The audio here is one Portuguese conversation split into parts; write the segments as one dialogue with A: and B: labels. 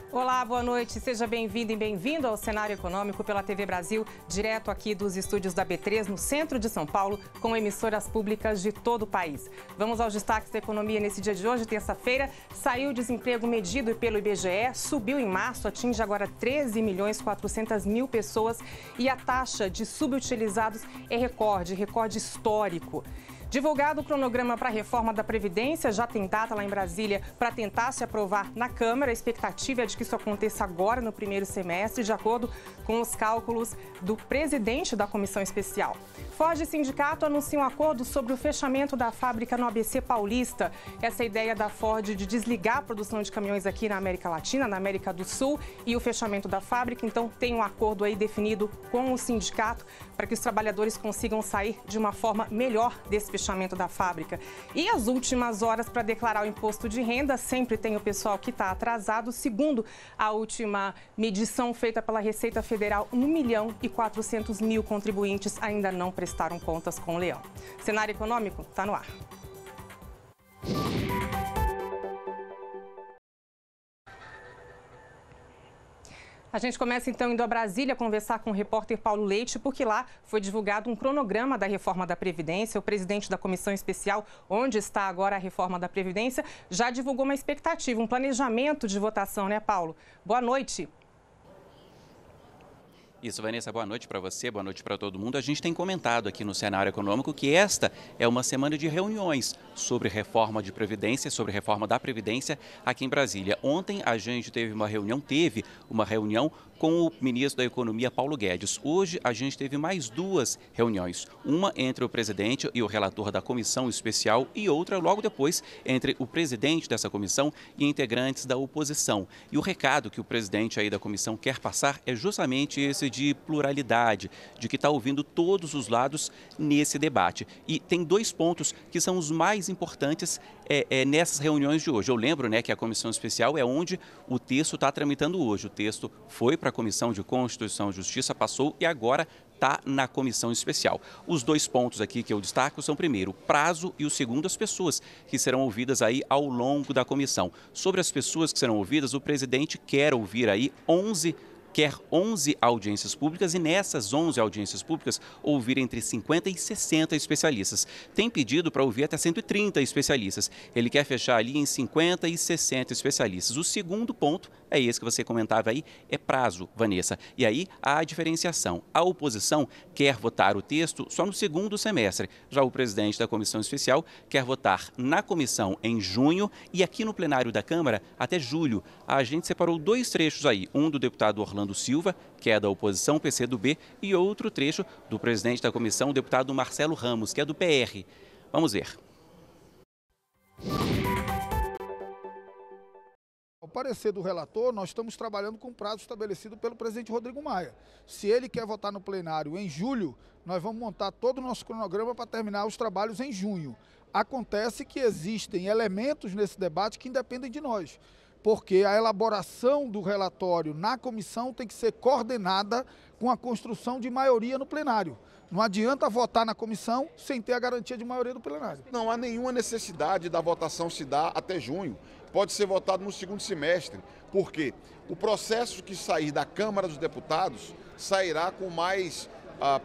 A: Olá, boa noite. Seja bem-vindo e bem-vindo ao Cenário Econômico pela TV Brasil, direto aqui dos estúdios da B3, no centro de São Paulo, com emissoras públicas de todo o país. Vamos aos destaques da economia nesse dia de hoje, terça-feira. Saiu o desemprego medido pelo IBGE, subiu em março, atinge agora 13.400.000 pessoas e a taxa de subutilizados é recorde histórico. Divulgado o cronograma para a reforma da Previdência, já tem data lá em Brasília para tentar se aprovar na Câmara. A expectativa é de que isso aconteça agora no primeiro semestre, de acordo com os cálculos do presidente da Comissão Especial. Ford e Sindicato anunciam um acordo sobre o fechamento da fábrica no ABC Paulista. Essa ideia da Ford de desligar a produção de caminhões aqui na América Latina, na América do Sul, e o fechamento da fábrica. Então, tem um acordo aí definido com o sindicato para que os trabalhadores consigam sair de uma forma melhor desse fechamento da fábrica. E as últimas horas para declarar o imposto de renda, sempre tem o pessoal que está atrasado. Segundo a última medição feita pela Receita Federal, 1.400.000 contribuintes ainda não prestaram contas com o Leão. Cenário Econômico está no ar. A gente começa então indo a Brasília conversar com o repórter Paulo Leite, porque lá foi divulgado um cronograma da reforma da Previdência. O presidente da Comissão Especial, onde está agora a reforma da Previdência, já divulgou uma expectativa, um planejamento de votação, né, Paulo? Boa noite.
B: Isso, Vanessa, boa noite para você, boa noite para todo mundo. A gente tem comentado aqui no Cenário Econômico que esta é uma semana de reuniões sobre reforma de Previdência, sobre reforma da Previdência aqui em Brasília. Ontem a gente teve uma reunião com o ministro da Economia, Paulo Guedes. Hoje a gente teve mais duas reuniões, uma entre o presidente e o relator da Comissão Especial e outra logo depois entre o presidente dessa comissão e integrantes da oposição. E o recado que o presidente aí da comissão quer passar é justamente esse de pluralidade, de que está ouvindo todos os lados nesse debate. E tem dois pontos que são os mais importantes nessas reuniões de hoje. Eu lembro, né, que a Comissão Especial é onde o texto está tramitando hoje. O texto foi para a Comissão de Constituição e Justiça, passou e agora está na Comissão Especial. Os dois pontos aqui que eu destaco são, primeiro, o prazo e o segundo, as pessoas que serão ouvidas aí ao longo da comissão. Sobre as pessoas que serão ouvidas, o presidente quer ouvir aí 11 audiências públicas e nessas 11 audiências públicas ouvir entre 50 e 60 especialistas. Tem pedido para ouvir até 130 especialistas. Ele quer fechar ali em 50 e 60 especialistas. O segundo ponto é esse que você comentava aí, é prazo, Vanessa. E aí há a diferenciação. A oposição quer votar o texto só no segundo semestre. Já o presidente da Comissão Especial quer votar na comissão em junho e aqui no plenário da Câmara até julho. A gente separou dois trechos aí, um do deputado Orlando Silva, que é da oposição PCdoB, e outro trecho do presidente da comissão, o deputado Marcelo Ramos, que é do PR. Vamos ver.
C: Ao parecer do relator, nós estamos trabalhando com o prazo estabelecido pelo presidente Rodrigo Maia. Se ele quer votar no plenário em julho, nós vamos montar todo o nosso cronograma para terminar os trabalhos em junho. Acontece que existem elementos nesse debate que independem de nós, porque a elaboração do relatório na comissão tem que ser coordenada com a construção de maioria no plenário. Não adianta votar na comissão sem ter a garantia de maioria do plenário.
D: Não há nenhuma necessidade da votação se dar até junho. Pode ser votado no segundo semestre, porque o processo que sair da Câmara dos Deputados sairá com mais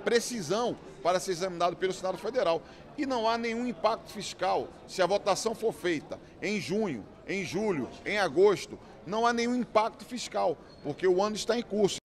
D: precisão para ser examinado pelo Senado Federal. E não há nenhum impacto fiscal se a votação for feita em junho, em julho, em agosto. Não há nenhum impacto fiscal, porque o ano está em curso.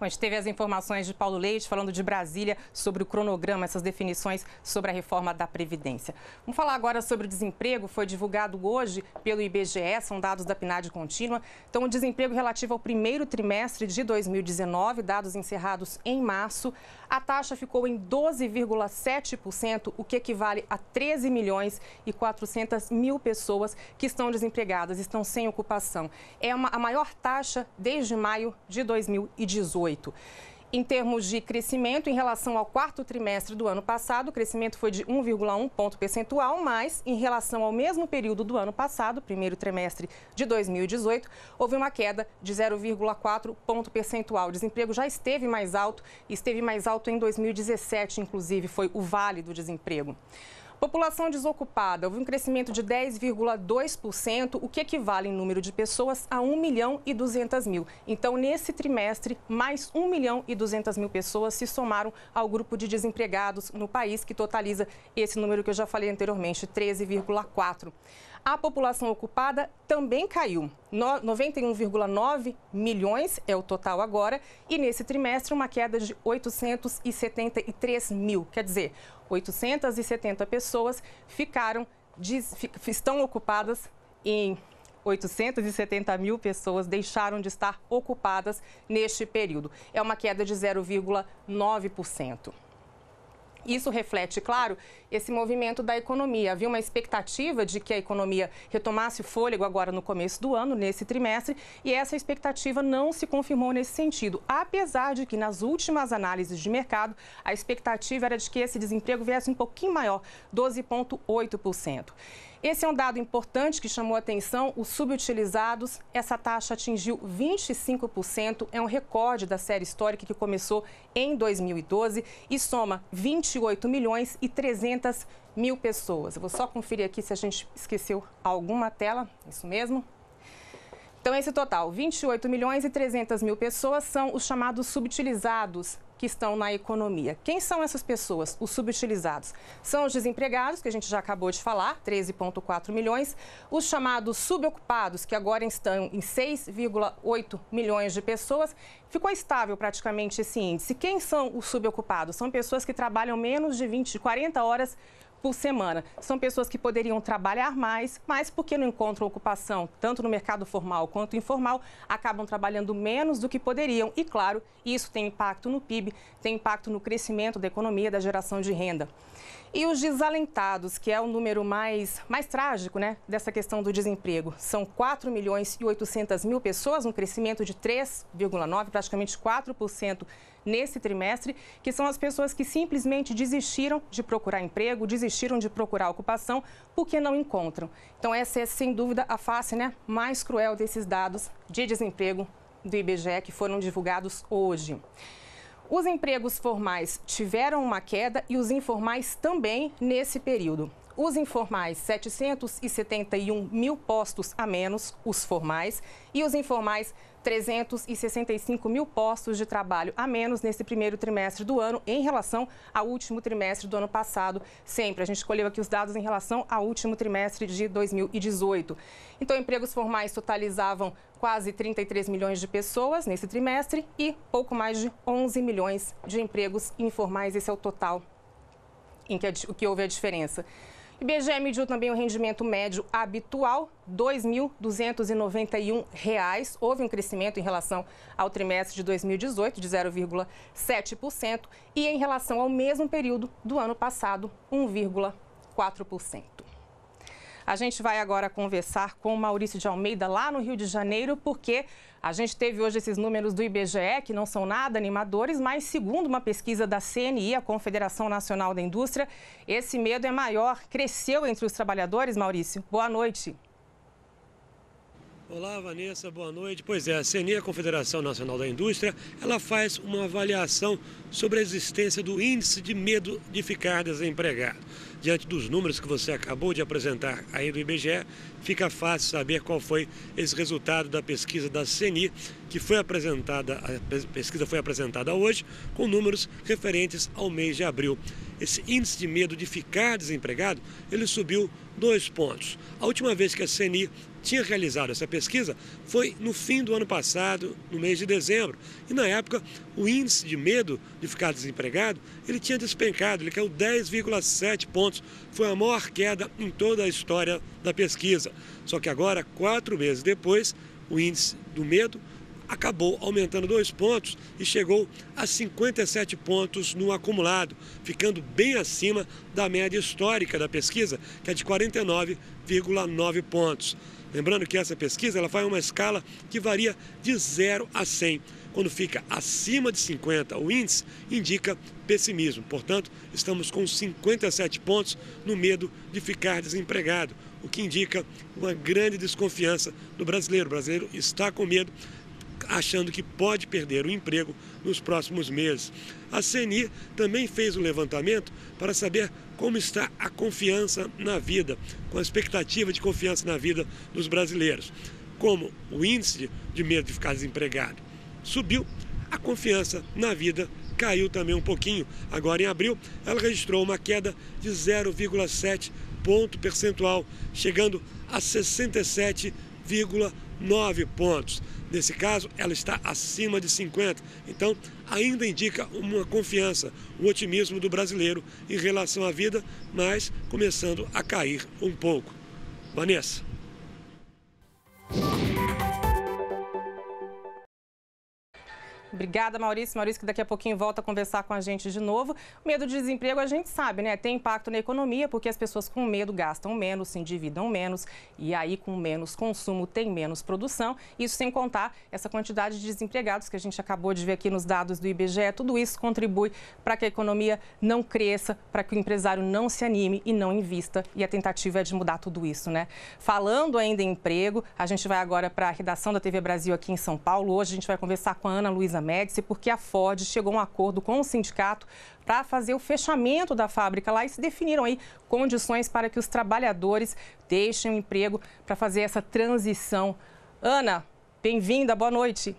A: Bom, a gente teve as informações de Paulo Leite falando de Brasília sobre o cronograma, essas definições sobre a reforma da Previdência. Vamos falar agora sobre o desemprego. Foi divulgado hoje pelo IBGE, são dados da PNAD contínua. Então, o desemprego relativo ao primeiro trimestre de 2019, dados encerrados em março, a taxa ficou em 12,7%, o que equivale a 13.400.000 pessoas que estão desempregadas, estão sem ocupação. É a maior taxa desde maio de 2018. Em termos de crescimento, em relação ao quarto trimestre do ano passado, o crescimento foi de 1,1 ponto percentual, mas em relação ao mesmo período do ano passado, primeiro trimestre de 2018, houve uma queda de 0,4 ponto percentual. O desemprego já esteve mais alto em 2017, inclusive, foi o vale do desemprego. População desocupada, houve um crescimento de 10,2%, o que equivale em número de pessoas a 1.200.000. Então, nesse trimestre, mais 1.200.000 pessoas se somaram ao grupo de desempregados no país, que totaliza esse número que eu já falei anteriormente, 13,4%. A população ocupada também caiu, 91,9 milhões é o total agora, e nesse trimestre uma queda de 873 mil, quer dizer, 870 pessoas estão ocupadas em 870 mil pessoas deixaram de estar ocupadas neste período. É uma queda de 0,9%. Isso reflete, claro, esse movimento da economia. Havia uma expectativa de que a economia retomasse o fôlego agora no começo do ano, nesse trimestre, e essa expectativa não se confirmou nesse sentido, apesar de que nas últimas análises de mercado, a expectativa era de que esse desemprego viesse um pouquinho maior, 12,8%. Esse é um dado importante que chamou a atenção, os subutilizados, essa taxa atingiu 25%, é um recorde da série histórica que começou em 2012 e soma 28.300.000 pessoas. Eu vou só conferir aqui se a gente esqueceu alguma tela, isso mesmo. Então, esse total, 28.300.000 pessoas são os chamados subutilizados que estão na economia. Quem são essas pessoas, os subutilizados? São os desempregados, que a gente já acabou de falar, 13,4 milhões. Os chamados subocupados, que agora estão em 6,8 milhões de pessoas. Ficou estável praticamente esse índice. Quem são os subocupados? São pessoas que trabalham menos de 40 horas por semana. São pessoas que poderiam trabalhar mais, mas porque não encontram ocupação, tanto no mercado formal quanto informal, acabam trabalhando menos do que poderiam. E, claro, isso tem impacto no PIB, tem impacto no crescimento da economia, da geração de renda. E os desalentados, que é o número mais trágico, né, dessa questão do desemprego. São 4.800.000 pessoas, um crescimento de 3,9%, praticamente 4% nesse trimestre, que são as pessoas que simplesmente desistiram de procurar emprego, desistiram de procurar ocupação, porque não encontram. Então, essa é, sem dúvida, a face, né, mais cruel desses dados de desemprego do IBGE que foram divulgados hoje. Os empregos formais tiveram uma queda e os informais também nesse período. Os informais, 771 mil postos a menos, os formais, e os informais, 365 mil postos de trabalho a menos nesse primeiro trimestre do ano em relação ao último trimestre do ano passado. Sempre, a gente escolheu aqui os dados em relação ao último trimestre de 2018. Então, empregos formais totalizavam quase 33 milhões de pessoas nesse trimestre e pouco mais de 11 milhões de empregos informais. Esse é o total em que houve a diferença. O IBGE mediu também o rendimento médio habitual, R$ 2.291. Houve um crescimento em relação ao trimestre de 2018, de 0,7%, e em relação ao mesmo período do ano passado, 1,4%. A gente vai agora conversar com o Maurício de Almeida, lá no Rio de Janeiro, porque a gente teve hoje esses números do IBGE, que não são nada animadores, mas segundo uma pesquisa da CNI, a Confederação Nacional da Indústria, esse medo é maior, cresceu entre os trabalhadores. Maurício, boa noite.
E: Olá, Vanessa, boa noite. Pois é, a CNI, a Confederação Nacional da Indústria, ela faz uma avaliação sobre a existência do índice de medo de ficar desempregado. Diante dos números que você acabou de apresentar aí do IBGE, fica fácil saber qual foi esse resultado da pesquisa da CNI, que foi apresentada, a pesquisa foi apresentada hoje, com números referentes ao mês de abril. Esse índice de medo de ficar desempregado, ele subiu 2 pontos. A última vez que a CNI tinha realizado essa pesquisa foi no fim do ano passado, no mês de dezembro. E na época, o índice de medo de ficar desempregado, ele tinha despencado, ele caiu 10,7 pontos. Foi a maior queda em toda a história da pesquisa. Só que agora, 4 meses depois, o índice do medo acabou aumentando 2 pontos e chegou a 57 pontos no acumulado, ficando bem acima da média histórica da pesquisa, que é de 49,9 pontos. Lembrando que essa pesquisa ela faz uma escala que varia de 0 a 100. Quando fica acima de 50, o índice indica pessimismo. Portanto, estamos com 57 pontos no medo de ficar desempregado, o que indica uma grande desconfiança do brasileiro. O brasileiro está com medo, achando que pode perder o emprego nos próximos meses. A CNI também fez um levantamento para saber como está a confiança na vida, com a expectativa de confiança na vida dos brasileiros. Como o índice de medo de ficar desempregado subiu, a confiança na vida caiu também um pouquinho. Agora, em abril, ela registrou uma queda de 0,7 ponto percentual, chegando a 67,9 pontos. Nesse caso, ela está acima de 50. Então, ainda indica uma confiança, um otimismo do brasileiro em relação à vida, mas começando a cair um pouco. Vanessa.
A: Obrigada, Maurício. Maurício, que daqui a pouquinho volta a conversar com a gente de novo. O medo de desemprego, a gente sabe, né? Tem impacto na economia, porque as pessoas com medo gastam menos, se endividam menos, e aí com menos consumo tem menos produção. Isso sem contar essa quantidade de desempregados que a gente acabou de ver aqui nos dados do IBGE. Tudo isso contribui para que a economia não cresça, para que o empresário não se anime e não invista. E a tentativa é de mudar tudo isso, né? Falando ainda em emprego, a gente vai agora para a redação da TV Brasil aqui em São Paulo. Hoje a gente vai conversar com a Ana Luísa Médici, porque a Ford chegou a um acordo com o sindicato para fazer o fechamento da fábrica lá e se definiram aí condições para que os trabalhadores deixem o emprego para fazer essa transição. Ana, bem-vinda, boa noite.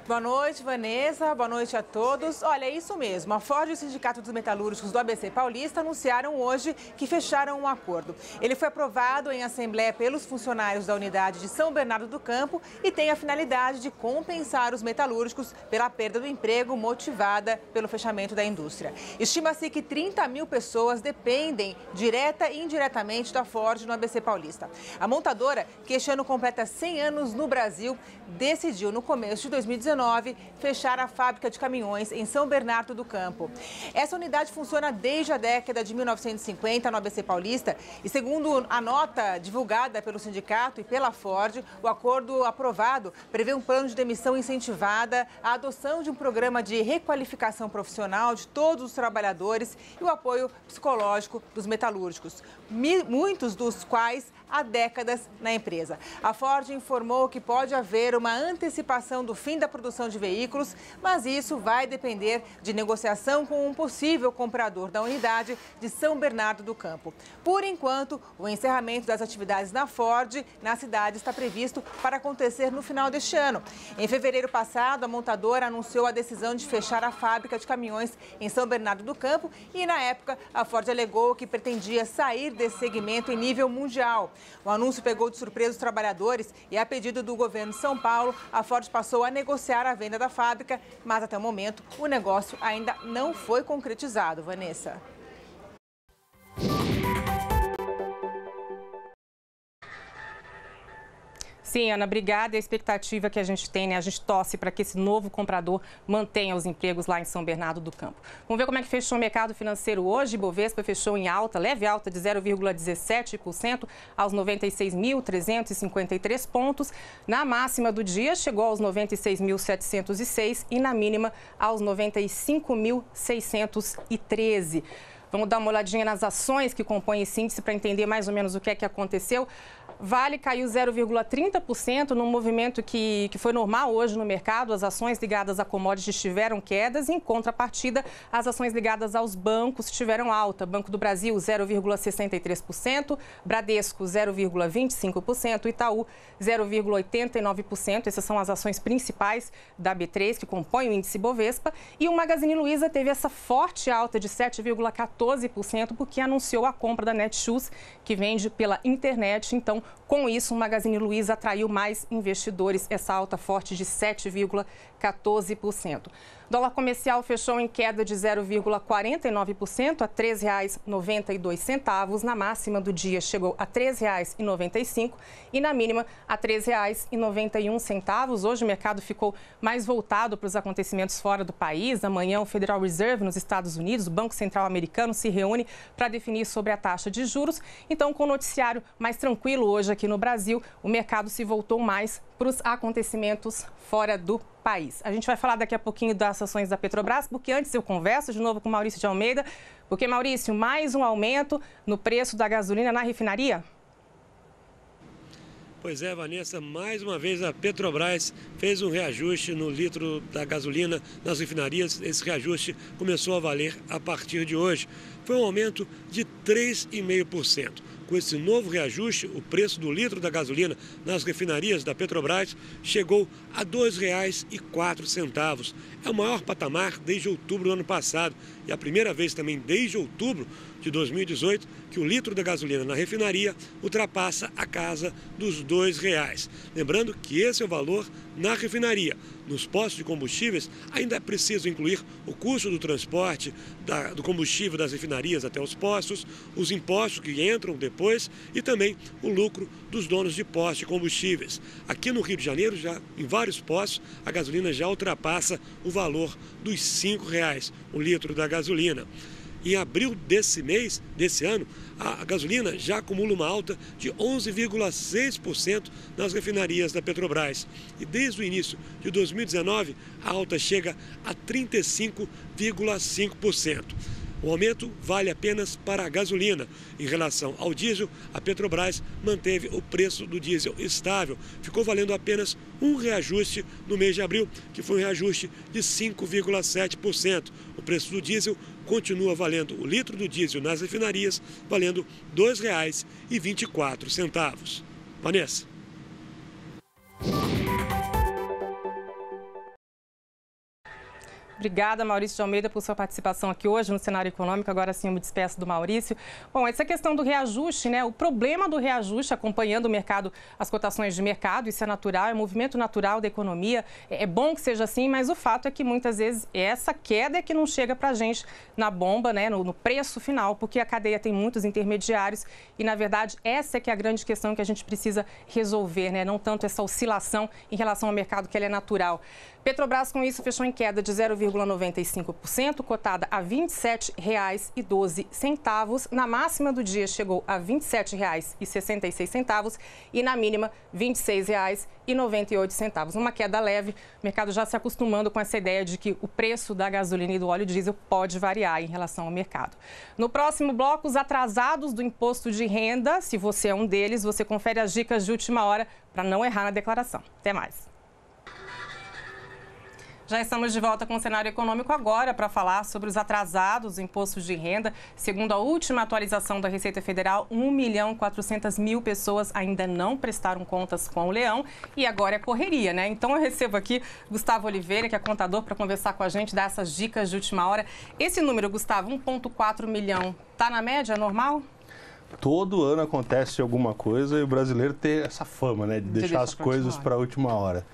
F: Boa noite, Vanessa. Boa noite a todos. Olha, é isso mesmo. A Ford e o Sindicato dos Metalúrgicos do ABC Paulista anunciaram hoje que fecharam um acordo. Ele foi aprovado em assembleia pelos funcionários da unidade de São Bernardo do Campo e tem a finalidade de compensar os metalúrgicos pela perda do emprego motivada pelo fechamento da indústria. Estima-se que 30 mil pessoas dependem direta e indiretamente da Ford no ABC Paulista. A montadora, que este ano completa 100 anos no Brasil, decidiu no começo de 2019 fechar a fábrica de caminhões em São Bernardo do Campo. Essa unidade funciona desde a década de 1950 no ABC Paulista e, segundo a nota divulgada pelo sindicato e pela Ford, o acordo aprovado prevê um plano de demissão incentivada, a adoção de um programa de requalificação profissional de todos os trabalhadores e o apoio psicológico dos metalúrgicos, muitos dos quais há décadas na empresa. A Ford informou que pode haver uma antecipação do fim da produção de veículos, mas isso vai depender de negociação com um possível comprador da unidade de São Bernardo do Campo. Por enquanto, o encerramento das atividades na Ford na cidade está previsto para acontecer no final deste ano. Em fevereiro passado, a montadora anunciou a decisão de fechar a fábrica de caminhões em São Bernardo do Campo e, na época, a Ford alegou que pretendia sair desse segmento em nível mundial. O anúncio pegou de surpresa os trabalhadores e, a pedido do governo de São Paulo, a Ford passou a negociar a venda da fábrica, mas até o momento o negócio ainda não foi concretizado. Vanessa.
A: Sim, Ana, obrigada. E a expectativa que a gente tem, né? A gente torce para que esse novo comprador mantenha os empregos lá em São Bernardo do Campo. Vamos ver como é que fechou o mercado financeiro hoje. Ibovespa fechou em alta, leve alta de 0,17% aos 96.353 pontos. Na máxima do dia, chegou aos 96.706 e na mínima aos 95.613. Vamos dar uma olhadinha nas ações que compõem esse índice para entender mais ou menos o que é que aconteceu. Vale caiu 0,30% num movimento que foi normal hoje no mercado. As ações ligadas a commodities tiveram quedas. Em contrapartida, as ações ligadas aos bancos tiveram alta. Banco do Brasil, 0,63%. Bradesco, 0,25%. Itaú, 0,89%. Essas são as ações principais da B3, que compõem o índice Bovespa. E o Magazine Luiza teve essa forte alta de 7,14%, porque anunciou a compra da Netshoes, que vende pela internet. Então, com isso, o Magazine Luiza atraiu mais investidores, essa alta forte de 7,14%. Dólar comercial fechou em queda de 0,49% a R$ 3,92. Na máxima do dia chegou a R$ 3,95 e na mínima a R$ 3,91. Hoje o mercado ficou mais voltado para os acontecimentos fora do país. Amanhã o Federal Reserve nos Estados Unidos, o Banco Central americano, se reúne para definir sobre a taxa de juros. Então, com o noticiário mais tranquilo hoje aqui no Brasil, o mercado se voltou mais para os acontecimentos fora do país. A gente vai falar daqui a pouquinho das ações da Petrobras, porque antes eu converso de novo com o Maurício de Almeida, porque, Maurício, mais um aumento no preço da gasolina na refinaria?
E: Pois é, Vanessa, mais uma vez a Petrobras fez um reajuste no litro da gasolina nas refinarias. Esse reajuste começou a valer a partir de hoje. Foi um aumento de 3,5%. Com esse novo reajuste, o preço do litro da gasolina nas refinarias da Petrobras chegou a R$ 2,04. É o maior patamar desde outubro do ano passado e a primeira vez também desde outubro de 2018 que o litro da gasolina na refinaria ultrapassa a casa dos R$ 2,00. Lembrando que esse é o valor na refinaria. Nos postos de combustíveis ainda é preciso incluir o custo do transporte do combustível das refinarias até os postos, os impostos que entram depois e também o lucro dos donos de postos de combustíveis. Aqui no Rio de Janeiro, já em vários postos, a gasolina já ultrapassa o valor dos R$ 5,00 o litro da gasolina. Em abril desse ano, a gasolina já acumula uma alta de 11,6% nas refinarias da Petrobras. E desde o início de 2019, a alta chega a 35,5%. O aumento vale apenas para a gasolina. Em relação ao diesel, a Petrobras manteve o preço do diesel estável. Ficou valendo apenas um reajuste no mês de abril, que foi um reajuste de 5,7%. O preço do diesel continua valendo, o litro do diesel nas refinarias, valendo R$ 2,24. Vanessa.
A: Obrigada, Maurício de Almeida, por sua participação aqui hoje no Cenário Econômico. Agora sim, eu me despeço do Maurício. Bom, essa questão do reajuste, né? O problema do reajuste, acompanhando o mercado, as cotações de mercado, isso é natural, é movimento natural da economia. É bom que seja assim, mas o fato é que muitas vezes essa queda é que não chega para a gente na bomba, né? No preço final, porque a cadeia tem muitos intermediários e, na verdade, essa é que é a grande questão que a gente precisa resolver, né? Não tanto essa oscilação em relação ao mercado, que ela é natural. Petrobras, com isso, fechou em queda de 0,95%, cotada a R$ 27,12. Na máxima do dia, chegou a R$ 27,66 e na mínima, R$ 26,98. Uma queda leve, o mercado já se acostumando com essa ideia de que o preço da gasolina e do óleo diesel pode variar em relação ao mercado. No próximo bloco, os atrasados do imposto de renda. Se você é um deles, você confere as dicas de última hora para não errar na declaração. Até mais. Já estamos de volta com o Cenário Econômico agora para falar sobre os atrasados, impostos de renda. Segundo a última atualização da Receita Federal, 1.400.000 pessoas ainda não prestaram contas com o Leão e agora é correria, né? Então eu recebo aqui Gustavo Oliveira, que é contador, para conversar com a gente, dar essas dicas de última hora. Esse número, Gustavo, 1,4 milhão, está na média normal?
G: Todo ano acontece alguma coisa e o brasileiro tem essa fama, né, de deixar as coisas para a última hora.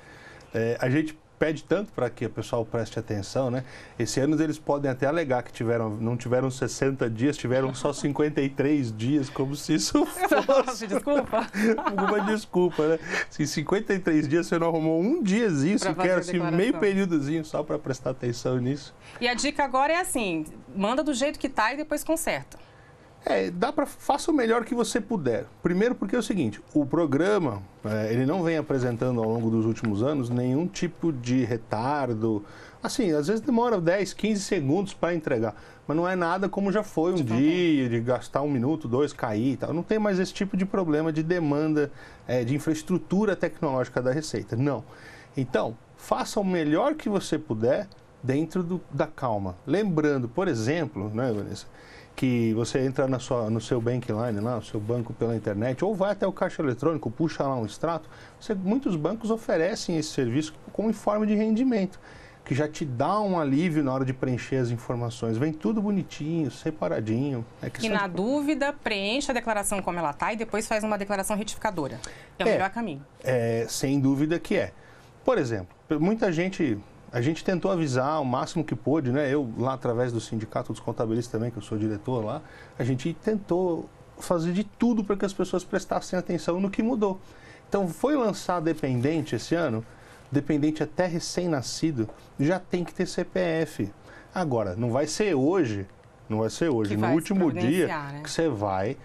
G: A gente pede tanto para que o pessoal preste atenção, né? Esse ano eles podem até alegar que não tiveram 60 dias, tiveram só 53 dias, como se isso fosse...
A: Desculpa.
G: Alguma desculpa, né? Se 53 dias você não arrumou um diazinho, sequer assim, meio períodozinho só para prestar atenção nisso.
A: E a dica agora é assim, manda do jeito que tá e depois conserta.
G: Faça o melhor que você puder. Primeiro porque é o seguinte, o programa, ele não vem apresentando ao longo dos últimos anos nenhum tipo de retardo. Assim, às vezes demora 10, 15 segundos para entregar, mas não é nada como já foi um dia, de gastar 1 minuto, 2, cair e tal. Não tem mais esse tipo de problema de demanda de infraestrutura tecnológica da Receita, não. Então, faça o melhor que você puder dentro da calma. Lembrando, por exemplo, né, Vanessa, que você entra no seu Bankline, lá, no seu banco pela internet, ou vai até o caixa eletrônico, puxa lá um extrato. Muitos bancos oferecem esse serviço como informe de rendimento, que já te dá um alívio na hora de preencher as informações. Vem tudo bonitinho, separadinho.
A: E na dúvida, preenche a declaração como ela está e depois faz uma declaração retificadora. É o melhor caminho.
G: Sem dúvida que é. Por exemplo, muita gente... A gente tentou avisar o máximo que pôde, né? Eu, lá através do Sindicato dos Contabilistas também, que eu sou diretor lá, a gente tentou fazer de tudo para que as pessoas prestassem atenção no que mudou. Então, foi lançar dependente esse ano, dependente até recém-nascido, já tem que ter CPF. Agora, não vai ser hoje, no último dia, né, que você vai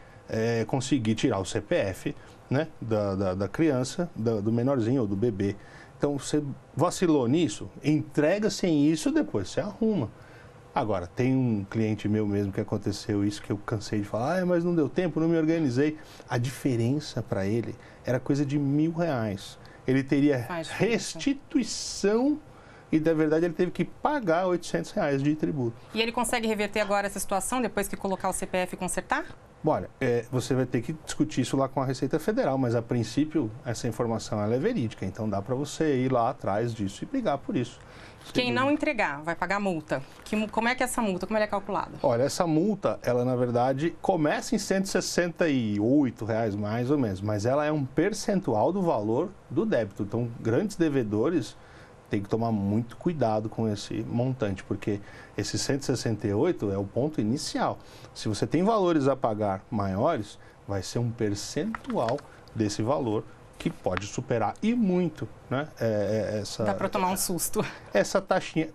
G: conseguir tirar o CPF, né, da criança, do menorzinho ou do bebê. Então, você vacilou nisso, entrega sem isso, depois você arruma. Agora, tem um cliente meu mesmo que aconteceu isso, que eu cansei de falar, mas não deu tempo, não me organizei. A diferença para ele era coisa de R$1.000. Ele teria restituição e, na verdade, ele teve que pagar R$800 de tributo.
A: E ele consegue reverter agora essa situação depois que colocar o CPF e consertar?
G: Olha, você vai ter que discutir isso lá com a Receita Federal, mas a princípio essa informação ela é verídica, então dá para você ir lá atrás disso e brigar por isso.
A: Quem não entregar vai pagar multa. Como é que é essa multa? Como ela é calculada?
G: Olha, essa multa, ela na verdade começa em R$168 mais ou menos, mas ela é um percentual do valor do débito. Então, grandes devedores têm que tomar muito cuidado com esse montante, porque esse 168 é o ponto inicial. Se você tem valores a pagar maiores, vai ser um percentual desse valor que pode superar e muito, né?
A: Dá para tomar um susto.
G: Essa taxinha.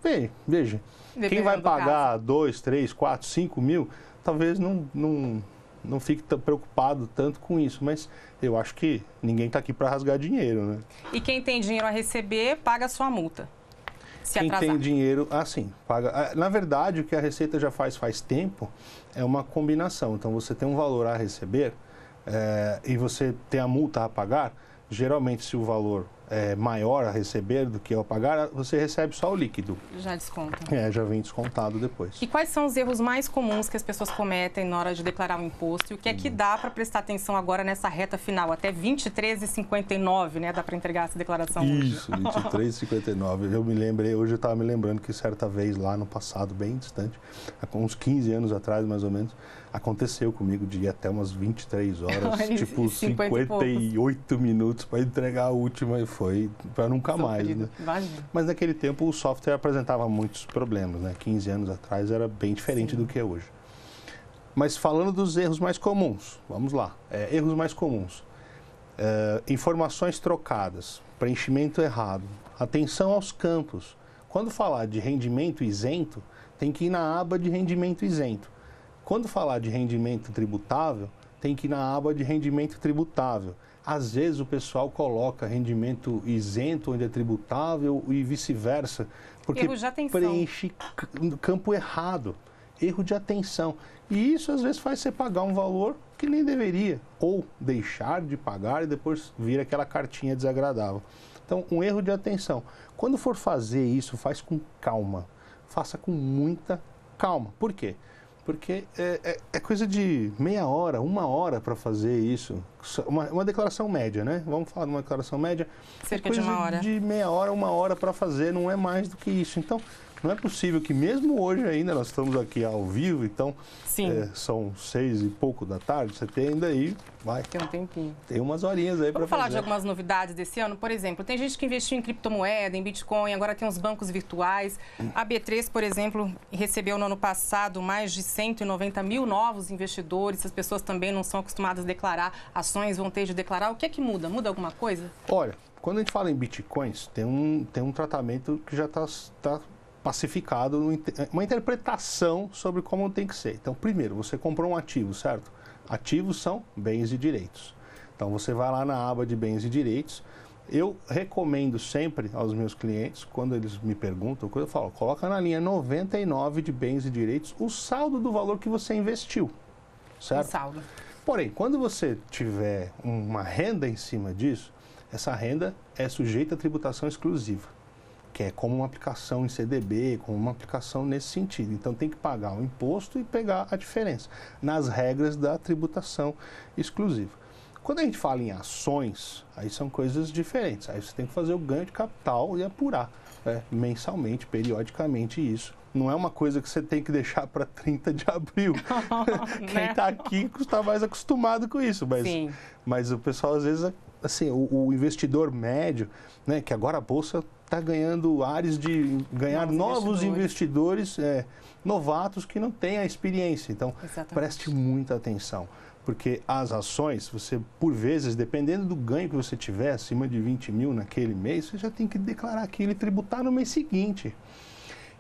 G: Veja, quem vai pagar 2, 3, 4, 5 mil, talvez não fique tão preocupado tanto com isso, mas eu acho que ninguém está aqui para rasgar dinheiro, né?
A: E quem tem dinheiro a receber, paga a sua multa.
G: Quem tem dinheiro, paga. Na verdade, o que a Receita já faz tempo é uma combinação. Então, você tem um valor a receber e você tem a multa a pagar. Geralmente, se o valor é maior a receber do que a pagar, você recebe só o líquido.
A: Já desconta.
G: Já vem descontado depois.
A: E quais são os erros mais comuns que as pessoas cometem na hora de declarar o imposto? E o que é que dá para prestar atenção agora nessa reta final? Até 23h59, né? Dá para entregar essa declaração hoje.
G: Isso, 23h59. Eu me lembrei, hoje eu estava me lembrando que certa vez lá no passado, bem distante, há uns 15 anos atrás mais ou menos, aconteceu comigo de ir até umas 23 horas, tipo 58 minutos para entregar a última e foi para nunca mais, né? Mas naquele tempo o software apresentava muitos problemas, né? 15 anos atrás era bem diferente do que é hoje. Mas falando dos erros mais comuns, vamos lá. Erros mais comuns. Informações trocadas, preenchimento errado, atenção aos campos. Quando falar de rendimento isento, tem que ir na aba de rendimento isento. Quando falar de rendimento tributável, tem que ir na aba de rendimento tributável. Às vezes o pessoal coloca rendimento isento onde é tributável e vice-versa, porque preenche no campo errado. Erro de atenção. E isso às vezes faz você pagar um valor que nem deveria, ou deixar de pagar e depois vir aquela cartinha desagradável. Então, um erro de atenção. Quando for fazer isso, faz com calma. Faça com muita calma. Por quê? Porque é coisa de meia hora, 1 hora para fazer isso. Uma declaração média, né? Vamos falar de uma declaração média.
A: Cerca de 1 hora.
G: De meia hora, 1 hora para fazer, não é mais do que isso. Então, não é possível que mesmo hoje ainda, nós estamos aqui ao vivo, então são 6 e pouco da tarde, você tem ainda aí,
A: tem um tempinho.
G: Tem umas horinhas aí para fazer.
A: Vamos falar de algumas novidades desse ano? Por exemplo, tem gente que investiu em criptomoeda, em Bitcoin, agora tem os bancos virtuais. A B3, por exemplo, recebeu no ano passado mais de 190 mil novos investidores. As pessoas também não são acostumadas a declarar, ações vão ter de declarar. O que é que muda? Muda alguma coisa?
G: Olha, quando a gente fala em Bitcoins, tem um tratamento que já está pacificado, uma interpretação sobre como tem que ser. Então, primeiro, você comprou um ativo, certo? Ativos são bens e direitos. Então, você vai lá na aba de bens e direitos. Eu recomendo sempre aos meus clientes, quando eles me perguntam, eu falo, coloca na linha 99 de bens e direitos o saldo do valor que você investiu, certo?
A: O saldo.
G: Porém, quando você tiver uma renda em cima disso, essa renda é sujeita a tributação exclusiva, que é como uma aplicação em CDB, como uma aplicação nesse sentido. Então, tem que pagar o imposto e pegar a diferença nas regras da tributação exclusiva. Quando a gente fala em ações, aí são coisas diferentes. Aí você tem que fazer o ganho de capital e apurar mensalmente, periodicamente isso. Não é uma coisa que você tem que deixar para 30 de abril. Quem está aqui está mais acostumado com isso. Mas o pessoal, às vezes, assim, o investidor médio, né, que agora a Bolsa está ganhando áreas de ganhar novos investidores novatos que não têm a experiência. Então, preste muita atenção. Porque as ações, você, por vezes, dependendo do ganho que você tiver, acima de 20 mil naquele mês, você já tem que declarar aquilo e tributar no mês seguinte.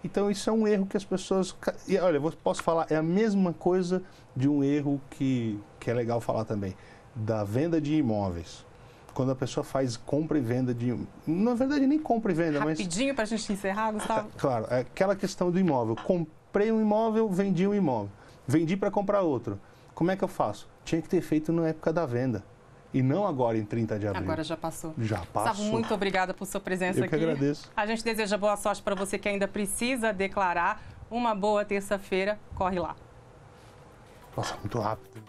G: Então, isso é um erro que as pessoas... E, olha, eu posso falar, é a mesma coisa de um erro que é legal falar também, da venda de imóveis. Quando a pessoa faz compra e venda de... Na verdade, nem compra e venda,
A: Rapidinho para a gente encerrar, Gustavo.
G: Claro, é aquela questão do imóvel. comprei um imóvel, vendi um imóvel. Vendi para comprar outro. Como é que eu faço? Tinha que ter feito na época da venda. E não agora, em 30 de abril.
A: Agora já passou.
G: Já passou.
A: Gustavo, muito obrigada por sua presença aqui.
G: Eu que agradeço.
A: A gente deseja boa sorte para você que ainda precisa declarar. Uma boa terça-feira. Corre lá.
G: Nossa, muito rápido.